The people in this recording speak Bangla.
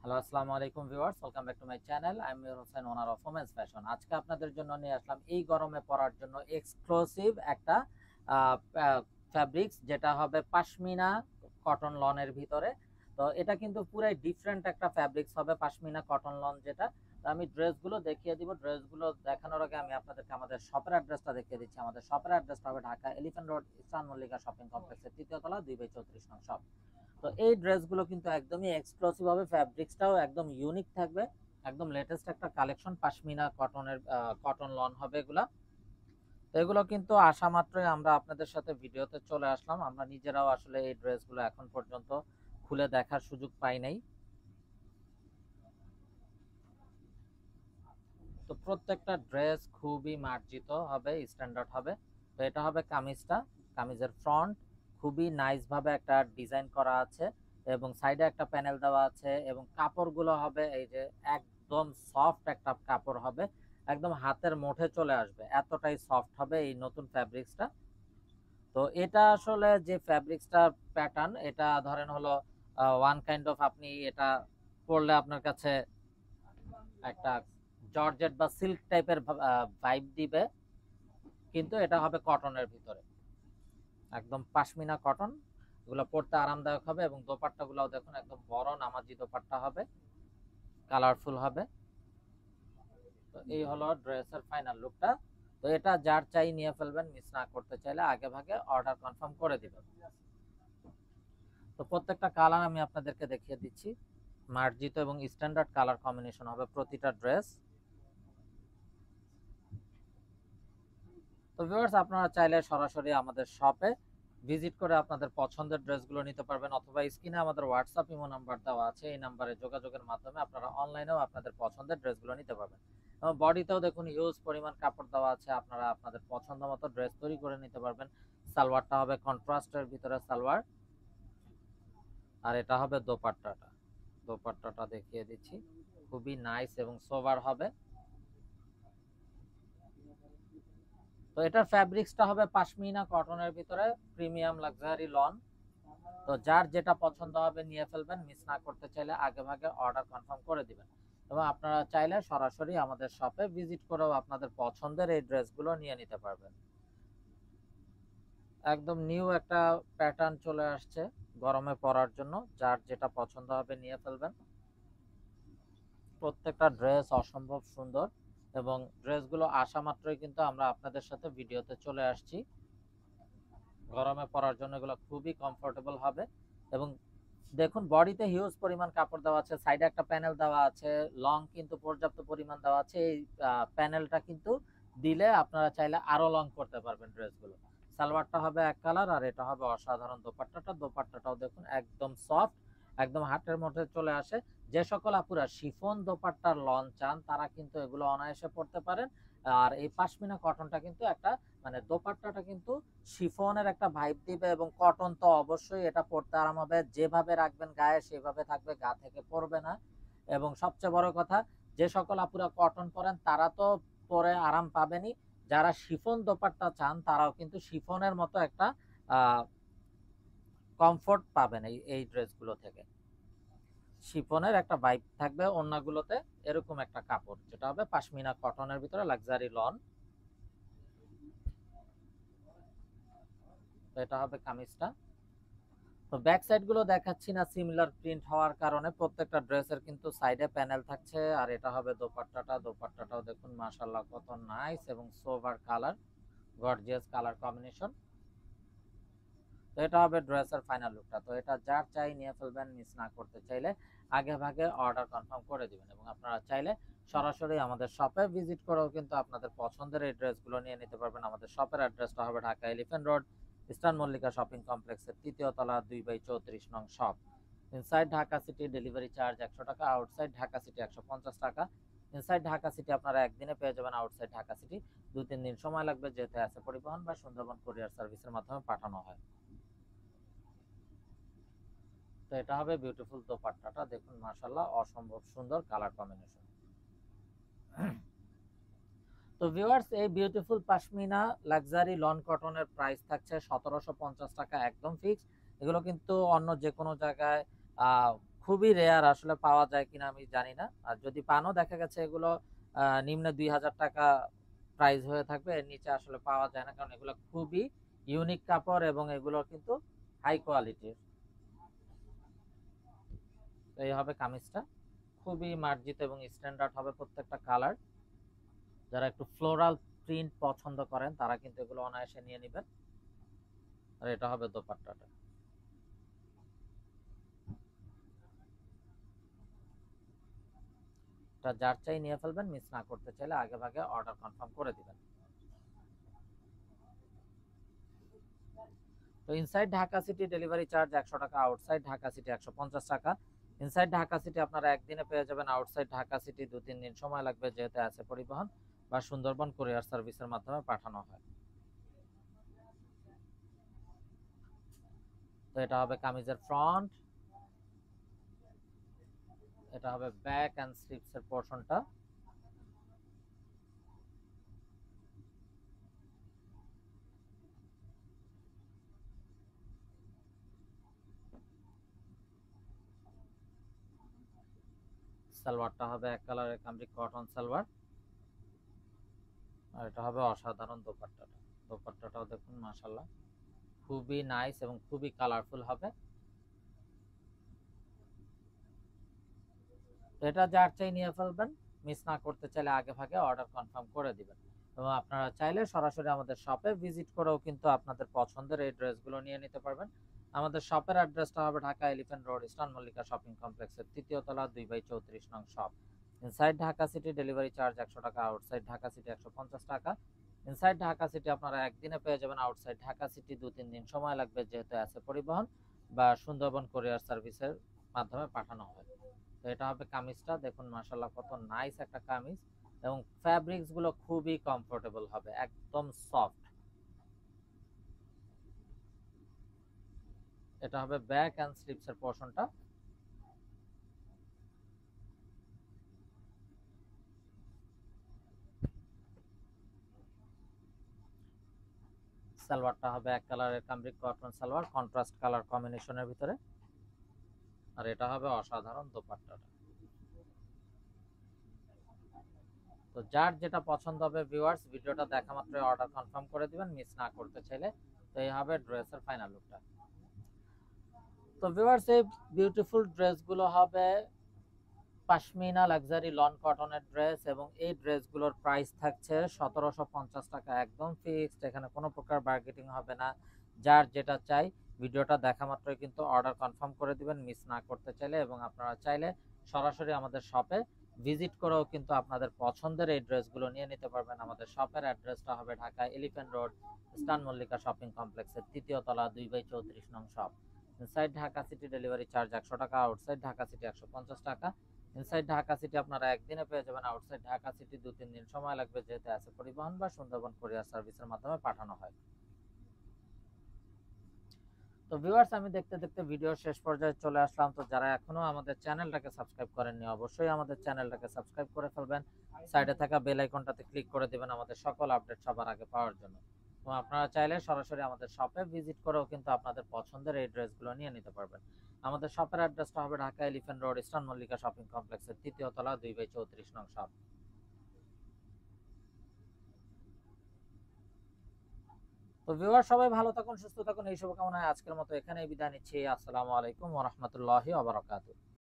হ্যালো, আসসালামু আলাইকুম viewers, welcome back to my channel. I am Mir Hossain, owner of women's fashion. আজকে আপনাদের জন্য নিয়ে আসলাম এই গরমে পরার জন্য এক্সক্লুসিভ একটা ফ্যাব্রিক্স, যেটা হবে পাশমিনা কটন লনের ভিতরে। তো এটা কিন্তু পুরাই ডিফারেন্ট একটা ফ্যাব্রিক্স হবে, পাশমিনা কটন লন যেটা। তো আমি ড্রেসগুলো দেখিয়ে দিব। ড্রেসগুলো দেখানোর আগে আমি আপনাদেরকে আমাদের শপের অ্যাড্রেসটা দেখিয়ে দিচ্ছি। আমাদের শপের অ্যাড্রেসটা হবে Dhaka elephant road, eastern Mallika shopping কমপ্লেক্সের ৩য় তলা, 2/34 নং শপ। তো এই ড্রেসগুলো কিন্তু একদমই এক্সক্লুসিভ হবে, ফ্যাব্রিক্সটাও একদম ইউনিক থাকবে, একদম লেটেস্ট একটা কালেকশন পাশমিনা কটনের কটন লন হবে এগুলা। তো এগুলো কিন্তু আসা মাত্রই আমরা আপনাদের সাথে ভিডিওতে চলে আসলাম। আমরা নিজেরাও আসলে এই ড্রেসগুলো এখন পর্যন্ত খুলে দেখার সুযোগ পাই নাই। তো প্রত্যেকটা ড্রেস খুবই মার্জিত হবে, স্ট্যান্ডার্ড হবে। তো এটা হবে কামিজটা, কামিজের ফ্রন্ট খুবই নাইস ভাবে একটা ডিজাইন করা আছে এবং সাইডে একটা প্যানেল দেওয়া আছে এবং কাপড়গুলো হবে এই যে একদম সফট একটা কাপড় হবে, একদম হাতের মুঠে চলে আসবে, এতটাই সফট হবে এই নতুন ফ্যাব্রিক্সটা। তো এটা আসলে যে ফ্যাব্রিক্সটা প্যাটার্ন, এটা ধরেন হলো ওয়ান কাইন্ড অফ, আপনি এটা পরলে আপনার কাছে একটা জর্জেট বা সিল্ক টাইপের ভাইব দিবে, কিন্তু এটা হবে কটনের ভিতরে, একদম পাশমিনা কটন। এগুলো পরতে আরামদায়ক হবে এবং দোপাট্টা গুলাও দেখুন একদম বড় নামাজি দোপাট্টা হবে, কালারফুল হবে। তো এই হলো ড্রেসের ফাইনাল লুকটা। তো এটা যার চাই নিয়ে ফেলবেন, মিস না করতে চাইলে আগে ভাগে অর্ডার কনফার্ম করে দিবেন। তো প্রত্যেকটা কালার আমি আপনাদেরকে দেখিয়ে দিচ্ছি, মার্জিত এবং স্ট্যান্ডার্ড কালার কম্বিনেশন হবে প্রতিটা ড্রেস। তো ভিউয়ার্স, আপনারা চাইলে সরাসরি আমাদের শপে ভিজিট করে আপনাদের পছন্দের ড্রেসগুলো নিতে পারবেন, অথবা স্ক্রিনে আমাদের হোয়াটসঅ্যাপ ইমো নাম্বার দেওয়া আছে, এই নাম্বারে যোগাযোগের মাধ্যমে আপনারা অনলাইনেও আপনাদের পছন্দের ড্রেসগুলো নিতে পারবেন। এবং বডিতেও দেখুন হিউজ পরিমাণ কাপড় দেওয়া আছে, আপনারা আপনাদের পছন্দ মতো ড্রেস তৈরি করে নিতে পারবেন। সালোয়ারটা হবে কন্ট্রাস্টের ভিতরে সালোয়ার, আর এটা হবে দোপাট্টাটা। দোপাট্টাটা দেখিয়ে দিচ্ছি, খুবই নাইস এবং সোবার হবে। তো এটার ফ্যাব্রিক্সটা হবে পাশমিনা কটনের ভিতরে, প্রিমিয়াম লাক্সারি লন। তো যার যেটা পছন্দ হবে নিয়ে ফেলবেন, মিস না করতে চাইলে আগে ভাগে অর্ডার কনফার্ম করে দিবেন। এবং আপনারা চাইলে সরাসরি আমাদের শপে ভিজিট করেও আপনাদের পছন্দের এই ড্রেসগুলো নিয়ে নিতে পারবেন। একদম নিউ একটা প্যাটার্ন চলে আসছে গরমে পরার জন্য, যার যেটা পছন্দ হবে নিয়ে ফেলবেন। প্রত্যেকটা ড্রেস অসম্ভব সুন্দর এবং ড্রেসগুলো আসা মাত্রই কিন্তু আমরা আপনাদের সাথে ভিডিওতে চলে আসছি। গরমে পরার জন্য এগুলো খুবই কমফোর্টেবল হবে। এবং দেখুন বডিতে হিউজ পরিমাণ কাপড় দেওয়া আছে, সাইডে একটা প্যানেল দেওয়া আছে, লং কিন্তু পর্যাপ্ত পরিমাণ দেওয়া আছে। এই প্যানেলটা কিন্তু দিলে আপনারা চাইলে আরো লং করতে পারবেন ড্রেসগুলো। সালোয়ারটা হবে এক কালার, আর এটা হবে অসাধারণ দোপাট্টাটা। দোপাট্টাটাও দেখুন একদম সফট, একদম হাতের মধ্যে চলে আসে। যে সকল আপুরা শিফন দোপাট্টার লন চান তারা কিন্তু এগুলো অনায়াসে পড়তে পারেন। আর এই পাশমিনা কটনটা কিন্তু একটা, মানে দোপাট্টাটা কিন্তু শিফনের একটা ভাইব দিবে এবং কটন তো অবশ্যই, এটা পরতে আরাম হবে, যেভাবে রাখবেন গায়ে সেভাবে থাকবে, গা থেকে পরবে না। এবং সবচেয়ে বড় কথা, যে সকল আপুরা কটন পরেন তারা তো পরে আরাম পাবেনই, যারা শিফন দোপাট্টা চান তারাও কিন্তু শিফনের মতো একটা কমফোর্ট পাবেন এই ড্রেসগুলো থেকে। শিফনের একটা ভাইব থাকবে ওড়নাগুলোতে, এরকম একটা কাপড় যেটা হবে পাশমিনা কটনের ভিতরে লাক্সারি লন। তো এটা হবে কামিজটা। তো ব্যাক সাইড গুলো দেখাচ্ছি না সিমিলার প্রিন্ট হওয়ার কারণে, প্রত্যেকটা ড্রেসের কিন্তু সাইডে প্যানেল থাকছে। আর এটা হবে দোপাট্টাটা। দোপাট্টাটাও দেখুন মাশাআল্লাহ কত নাইস এবং sober colour, gorgeous colour combination. তো এটা হবে ড্রেসের ফাইনাল লুকটা। তো এটা যার চাই নিয়ে ফেলবেন, মিস না করতে চাইলে আগে ভাগে অর্ডার কনফার্ম করে দিবেন। এবং আপনারা চাইলে সরাসরি আমাদের শপে ভিজিট করেও কিন্তু আপনাদের পছন্দের এই ড্রেসগুলো নিয়ে নিতে পারবেন। আমাদের শপের অ্যাড্রেসটা হবে Dhaka elephant road, eastern Mallika shopping কমপ্লেক্সের ৩য় তলা, 2/34 নং shop. Inside Dhaka city delivery charge 100 টাকা, আউটসাইড ঢাকা সিটি 150 টাকা। ইনসাইড ঢাকা সিটি আপনারা একদিনে পেয়ে যাবেন, আউটসাইড ঢাকা সিটি 2-3 দিন সময় লাগবে, যেহেতু আছে পরিবহন বা সুন্দরবন কুরিয়ার সার্ভিসের মাধ্যমে পাঠানো হয়। তো এটা হবে বিউটিফুল দোপাট্টাটা, দেখুন মাশাআল্লাহ অসম্ভব সুন্দর কালার কম্বিনেশন। তো ভিউয়ার্স, এই বিউটিফুল পাশমিনা লাক্সারি লন কটনের প্রাইস থাকছে 1750 টাকা, একদম ফিক্স। এগুলো কিন্তু অন্য যে কোনো জায়গায় খুবই রেয়ার, আসলে পাওয়া যায় কিনা আমি জানি না। আর যদি পানও দেখা গেছে এগুলো নিম্নে 2000 টাকা প্রাইস হয়ে থাকবে, এর নিচে আসলে পাওয়া যায় না, কারণ এগুলো খুবই ইউনিক কাপড় এবং এগুলো কিন্তু হাই কোয়ালিটির। তো এই হবে কামিজটা, খুবই মার্জিত এবং স্ট্যান্ডার্ড হবে প্রত্যেকটা কালার। যারা একটু ফ্লোরাল প্রিন্ট পছন্দ করেন তারা কিন্তু এগুলো অনায়াসে নিয়ে নেবেন। আর এটা হবে দোপাট্টাটা। এটা যার চাই নিয়ে ফেলবেন, মিস না করতে চাইলে আগে ভাগে অর্ডার কনফার্ম করে দিবেন। তো inside Dhaka city delivery charge 100 টাকা, আউটসাইড ঢাকা সিটি 150 টাকা। ইনসাইড ঢাকা সিটি আপনারা একদিনে পেয়ে যাবেন, আউটসাইড ঢাকা সিটি 2-3 দিন সময় লাগবে, যেহেতু আছে পরিবহন বা সুন্দরবন কুরিয়ার সার্ভিসের মাধ্যমে পাঠানো হয়। তো এটা হবে কামিজের ফ্রন্ট, এটা হবে ব্যাক এন্ড স্লিপস এর পোরশনটা। সালোয়ারটা হবে এক কালারের কামরিক কটন সালোয়ার। আর এটা হবে অসাধারণ দোপাট্টাটা। দোপাট্টাটাও দেখুন মাশাআল্লাহ খুবই নাইস এবং খুবই কালারফুল হবে। তো এটা যার চাই নিয়ে ফেলবেন, মিস না করতে চাইলে আগে ভাগে অর্ডার কনফার্ম করে দিবেন। এবং আপনারা চাইলে সরাসরি আমাদের শপে ভিজিট করেও কিন্তু আপনাদের পছন্দের এই ড্রেসগুলো নিয়ে নিতে পারবেন। আমাদের শপের অ্যাড্রেসটা হবে Dhaka elephant road, eastern Mallika shopping কমপ্লেক্সের 3য় তলা 2/34 নং shop. Inside Dhaka city delivery charge 100 টাকা, আউটসাইড ঢাকা সিটি 150 টাকা। ইনসাইড ঢাকা সিটি আপনারা একদিনে পেয়ে যাবেন, আউটসাইড ঢাকা সিটি 2-3 দিন সময় লাগবে, যেহেতু আছে পরিবহন বা সুন্দরবন কুরিয়ার সার্ভিসের মাধ্যমে পাঠানো হয়। তো এটা হবে কামিজটা, দেখুন মাশাআল্লাহ কত নাইস একটা কামিজ, এবং ফ্যাব্রিক্স গুলো খুবই কমফোর্টেবল হবে, একদম সফট। এটা হবে ব্যাক এন্ড স্লিপস এর পোরশনটা। সালোয়ারটা হবে এক কালারের কামরিক কটন সালোয়ার, কন্ট্রাস্ট কালার কম্বিনেশনের ভিতরে। আর এটা হবে অসাধারণ দোপাট্টাটা। তো যার যেটা পছন্দ হবে ভিউয়ার্স, ভিডিওটা দেখা মাত্রই অর্ডার কনফার্ম করে দিবেন, মিস না করতে চাইলে। তো এই হবে ড্রেসের ফাইনাল লুকটা। তো ভিউয়ার্স, এই বিউটিফুল ড্রেসগুলো হবে পাশমিনা লাক্সারি লন কটনের ড্রেস, এবং এই ড্রেসগুলোর প্রাইস থাকছে 1750 টাকা, একদম ফিক্সড, এখানে কোনো প্রকার বার্গেটিং হবে না। যার যেটা চাই ভিডিওটা দেখা মাত্রই কিন্তু অর্ডার কনফার্ম করে দিবেন, মিস না করতে চাইলে। এবং আপনারা চাইলে সরাসরি আমাদের শপে ভিজিট করেও কিন্তু আপনাদের পছন্দের এই ড্রেসগুলো নিয়ে নিতে পারবেন। আমাদের শপের অ্যাড্রেসটা হবে Dhaka elephant road, eastern Mallika shopping কমপ্লেক্সের 3য় তলা 2/34 নং shop. Inside Dhaka city delivery charge 100 টাকা, আউটসাইড ঢাকা সিটি 150 টাকা। ইনসাইড ঢাকা সিটি আপনারা একদিনে পেয়ে যাবেন, আউটসাইড ঢাকা সিটি 2-3 দিন সময় লাগবে, যেহেতু আছে পরিবহন বা সুন্দরবন কুরিয়ার সার্ভিসের মাধ্যমে পাঠানো হয়। তো ভিউয়ার্স, আমি দেখতে দেখতে ভিডিও শেষ পর্যায়ে চলে আসলাম। তো যারা এখনো আমাদের চ্যানেলটাকে সাবস্ক্রাইব করেননি, অবশ্যই আমাদের চ্যানেলটাকে সাবস্ক্রাইব করে ফেলবেন। সাইডে থাকা বেল আইকনটাতে ক্লিক করে দিবেন আমাদের সকল আপডেট সবার আগে পাওয়ার জন্য। তো আপনারা চাইলে সরাসরি আমাদের শপে ভিজিট করেও কিন্তু আপনাদের পছন্দের এই ড্রেসগুলো নিয়ে নিতে পারবেন। আমাদের শপের অ্যাড্রেসটা হবে Dhaka elephant road, eastern Mallika shopping কমপ্লেক্সের 3য় তলা 2/34 নং শপ। তো ভিউয়ার, সবাই ভালো থাকুন, সুস্থ থাকুন, এই শুভকামনায় আজকের মতো এখানেই বিদায় নিচ্ছি। আসসালামু আলাইকুম ওয়া রাহমাতুল্লাহি ওয়া বারাকাতুহু।